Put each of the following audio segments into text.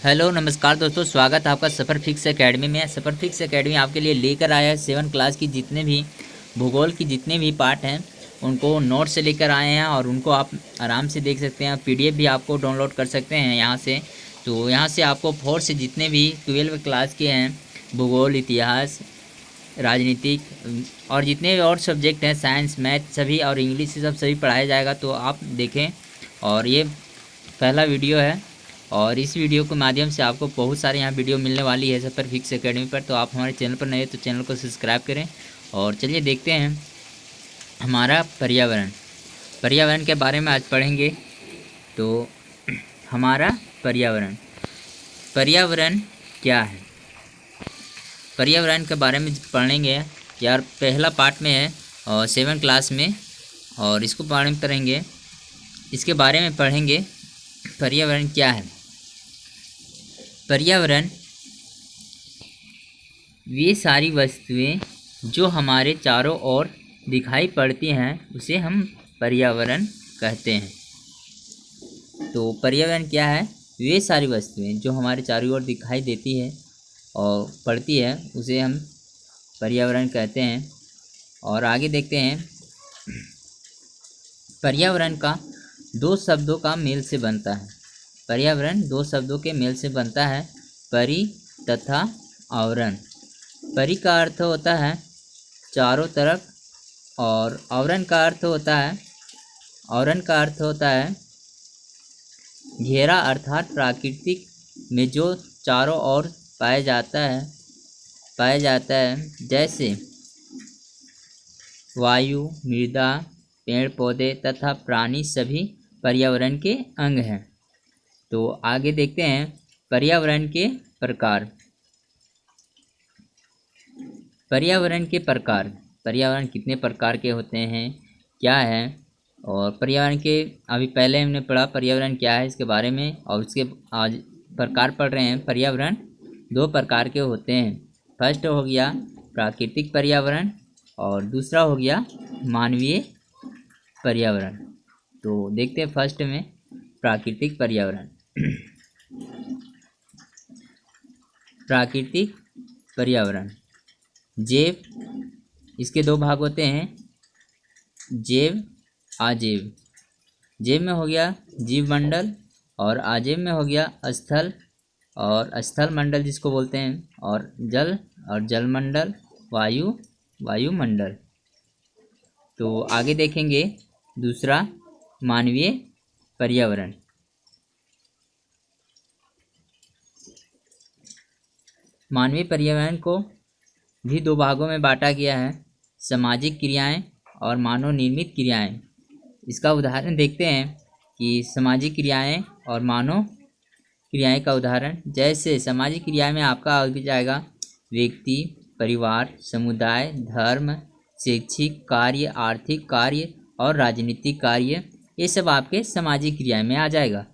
Hello नमस्कार दोस्तों, स्वागत है आपका सफ़र फिक्स एकेडमी में। सफ़र फिक्स एकेडमी आपके लिए लेकर आया है 7 क्लास की जितने भी भूगोल की जितने भी पार्ट हैं उनको नोट से लेकर आए हैं और उनको आप आराम से देख सकते हैं। पीडीएफ भी आपको डाउनलोड कर सकते हैं यहाँ से। तो यहाँ से आपको 4 से जितने भी 12 क्लास के हैं भूगोल, इतिहास, राजनीतिक और जितने भी और सब्जेक्ट हैं, साइंस, मैथ सभी और इंग्लिश सब सभी पढ़ाया जाएगा। तो आप देखें। और ये पहला वीडियो है और इस वीडियो के माध्यम से आपको बहुत सारे यहाँ वीडियो मिलने वाली है सफ़र फिक्स एकेडमी पर। तो आप हमारे चैनल पर नए हैं तो चैनल को सब्सक्राइब करें। और चलिए देखते हैं हमारा पर्यावरण के बारे में आज पढ़ेंगे। तो हमारा पर्यावरण क्या है, पर्यावरण के बारे में पढ़ेंगे यार। पहला पार्ट में है और 7 क्लास में, और इसको बारे में पढ़ेंगे, इसके बारे में पढ़ेंगे। पर्यावरण क्या है? पर्यावरण वे सारी वस्तुएं जो हमारे चारों ओर दिखाई पड़ती हैं उसे हम पर्यावरण कहते हैं। तो पर्यावरण क्या है? वे सारी वस्तुएं जो हमारे चारों ओर दिखाई देती है और पड़ती है उसे हम पर्यावरण कहते हैं। और आगे देखते हैं, पर्यावरण का 2 शब्दों का मेल से बनता है। पर्यावरण 2 शब्दों के मेल से बनता है, परि तथा आवरण। परि का अर्थ होता है चारों तरफ और आवरण का अर्थ होता है घेरा, अर्थात प्राकृतिक में जो चारों ओर पाया जाता है जैसे वायु, मृदा, पेड़ पौधे तथा प्राणी सभी पर्यावरण के अंग हैं। तो आगे देखते हैं पर्यावरण के प्रकार। पर्यावरण कितने प्रकार के होते हैं, क्या है? और पर्यावरण के अभी पहले हमने पढ़ा पर्यावरण क्या है इसके बारे में, और उसके आज प्रकार पढ़ रहे हैं। पर्यावरण 2 प्रकार के होते हैं। फर्स्ट हो गया प्राकृतिक पर्यावरण और दूसरा हो गया मानवीय पर्यावरण। तो देखते हैं फर्स्ट में प्राकृतिक पर्यावरण। प्राकृतिक पर्यावरण जैव, इसके 2 भाग होते हैं, जैव, अजैव। जैव में हो गया जीव मंडल और अजैव में हो गया स्थल मंडल जिसको बोलते हैं, और जल मंडल, वायुमंडल। तो आगे देखेंगे दूसरा मानवीय पर्यावरण। मानवीय पर्यावरण को भी 2 भागों में बांटा गया है, सामाजिक क्रियाएं और मानव निर्मित क्रियाएं। इसका उदाहरण देखते हैं कि सामाजिक क्रियाएं और मानव क्रियाएं का उदाहरण। जैसे सामाजिक क्रिया में आपका आ जाएगा व्यक्ति, परिवार, समुदाय, धर्म, शैक्षिक कार्य, आर्थिक कार्य और राजनीतिक कार्य, ये सब आपके सामाजिक क्रिया में आ जाएगा।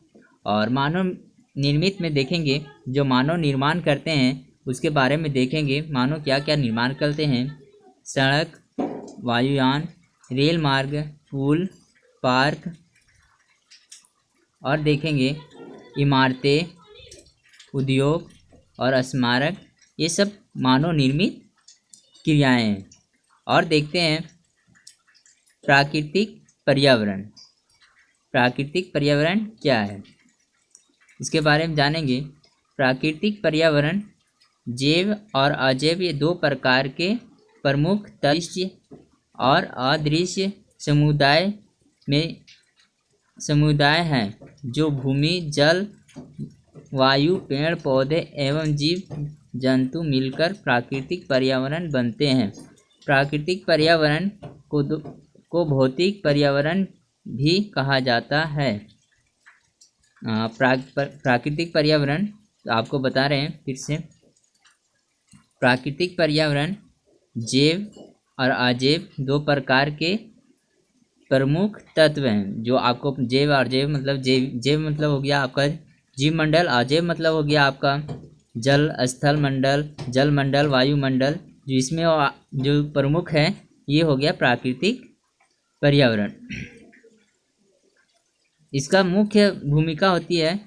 और मानव निर्मित में देखेंगे, जो मानव निर्माण करते हैं उसके बारे में देखेंगे। मानव क्या क्या निर्माण करते हैं, सड़क, वायुयान, रेल मार्ग, पुल, पार्क, और देखेंगे इमारतें, उद्योग और स्मारक, ये सब मानव निर्मित क्रियाएं हैं। और देखते हैं प्राकृतिक पर्यावरण। प्राकृतिक पर्यावरण क्या है इसके बारे में जानेंगे। प्राकृतिक पर्यावरण जैव और अजैव, ये 2 प्रकार के प्रमुख दृश्य और अदृश्य समुदाय हैं जो भूमि, जल, वायु, पेड़ पौधे एवं जीव जंतु मिलकर प्राकृतिक पर्यावरण बनते हैं। प्राकृतिक पर्यावरण को भौतिक पर्यावरण भी कहा जाता है। प्राकृतिक पर्यावरण आपको बता रहे हैं फिर से। प्राकृतिक पर्यावरण जैव और अजैव 2 प्रकार के प्रमुख तत्व हैं, जो आपको जैव और जैव मतलब जैव मतलब हो गया आपका जीव मंडल, अजैव मतलब हो गया आपका जल, स्थल मंडल, जल मंडल, वायुमंडल। जो इसमें जो प्रमुख है ये हो गया प्राकृतिक पर्यावरण। इसका मुख्य भूमिका होती है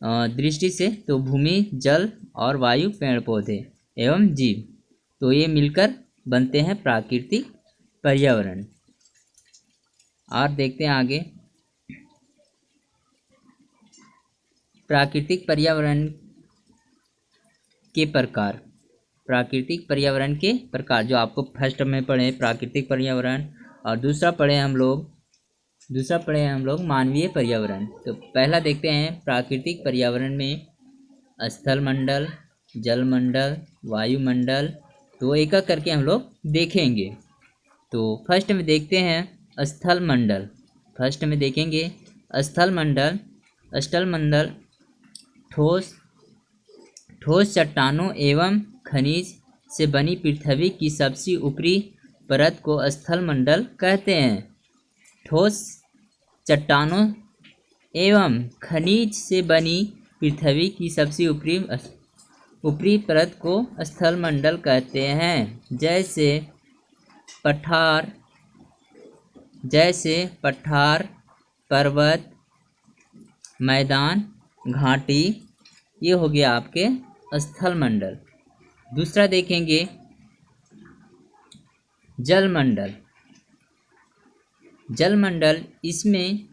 दृष्टि से तो भूमि, जल और वायु, पेड़ पौधे एवं जीव, तो ये मिलकर बनते हैं प्राकृतिक पर्यावरण। और देखते हैं आगे प्राकृतिक पर्यावरण के प्रकार। प्राकृतिक पर्यावरण के प्रकार जो आपको फर्स्ट में पढ़े प्राकृतिक पर्यावरण, और दूसरा पढ़े हम लोग मानवीय पर्यावरण। तो पहला देखते हैं प्राकृतिक पर्यावरण में स्थल मंडल, जल मंडल, वायुमंडल, तो एक एक करके हम लोग देखेंगे। तो फर्स्ट में देखते हैं स्थल मंडल। फर्स्ट में देखेंगे स्थल मंडल। स्थल मंडल ठोस चट्टानों एवं खनिज से बनी पृथ्वी की सबसे ऊपरी परत को स्थल मंडल कहते हैं। ठोस चट्टानों एवं खनिज से बनी पृथ्वी की सबसे ऊपरी परत को स्थल मंडल कहते हैं। जैसे पठार, पर्वत, मैदान, घाटी, ये हो गया आपके स्थल मंडल। दूसरा देखेंगे जल मंडल। जल मंडल इसमें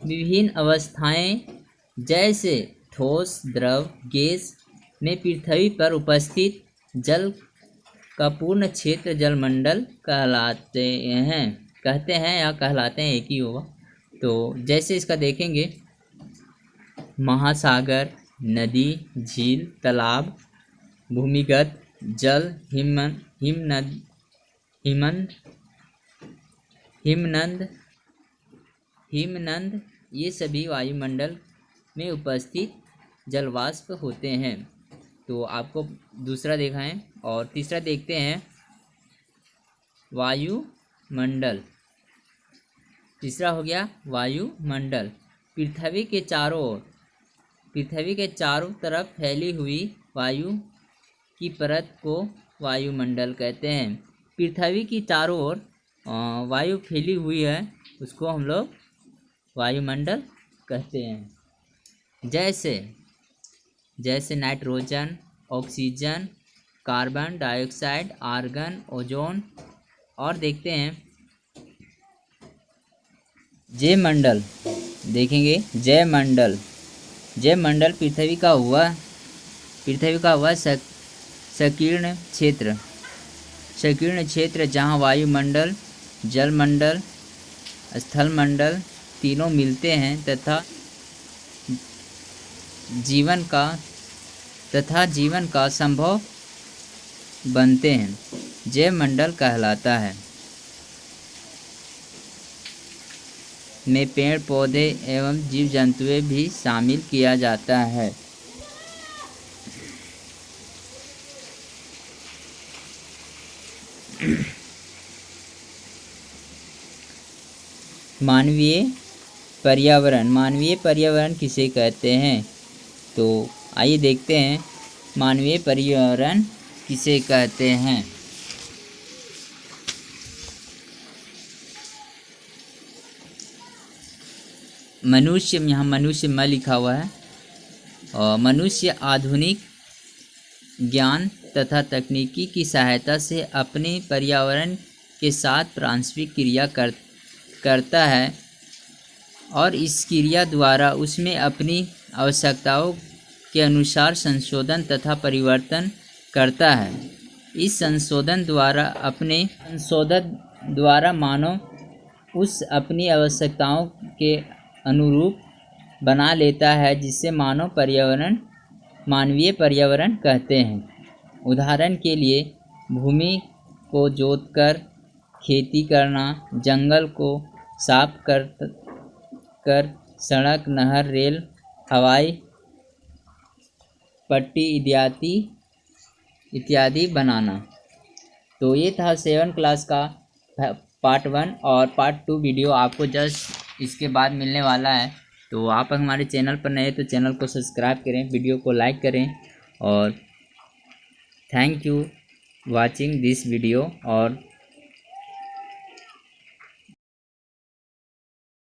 विभिन्न अवस्थाएं जैसे ठोस, द्रव, गैस में पृथ्वी पर उपस्थित जल का पूर्ण क्षेत्र जलमंडल कहलाते हैं, एक ही होगा। तो जैसे इसका देखेंगे महासागर, नदी, झील, तालाब, भूमिगत जल, हिमनद, ये सभी वायुमंडल में उपस्थित जलवाष्प होते हैं। तो आपको दूसरा देखा है। और तीसरा देखते हैं वायुमंडल। तीसरा हो गया वायुमंडल। पृथ्वी के चारों तरफ फैली हुई वायु की परत को वायुमंडल कहते हैं। पृथ्वी की चारों ओर वायु फैली हुई है, उसको हम लोग वायुमंडल कहते हैं। जैसे nitrogen, oxygen, carbon dioxide, argon, ozone. और देखते हैं जयमंडल। देखेंगे जयमंडल पृथ्वी का हुआ संकीर्ण क्षेत्र जहाँ वायुमंडल, जलमंडल, स्थलमंडल तीनों मिलते हैं तथा जीवन का संभव बनते हैं, जयमंडल कहलाता है। में पेड़ पौधे एवं जीव जंतुएं भी शामिल किया जाता है। मानवीय पर्यावरण किसे कहते हैं? तो आइए देखते हैं मानवीय पर्यावरण किसे कहते हैं। मनुष्य, यहाँ मनुष्य में लिखा हुआ है। और मनुष्य आधुनिक ज्ञान तथा तकनीकी की सहायता से अपने पर्यावरण के साथ पारस्परिक क्रिया करता है और इस क्रिया द्वारा उसमें अपनी आवश्यकताओं के अनुसार संशोधन तथा परिवर्तन करता है। इस संशोधन द्वारा मानव उस अपनी आवश्यकताओं के अनुरूप बना लेता है, जिससे मानवीय पर्यावरण कहते हैं। उदाहरण के लिए भूमि को जोतकर खेती करना, जंगल को साफ कर सड़क, नहर, रेल, हवाई पट्टी इत्यादि बनाना। तो ये था 7 क्लास का पार्ट 1 और पार्ट 2 वीडियो आपको जस्ट इसके बाद मिलने वाला है। तो आप हमारे चैनल पर नए तो चैनल को सब्सक्राइब करें, वीडियो को लाइक करें और thank you watching this video. और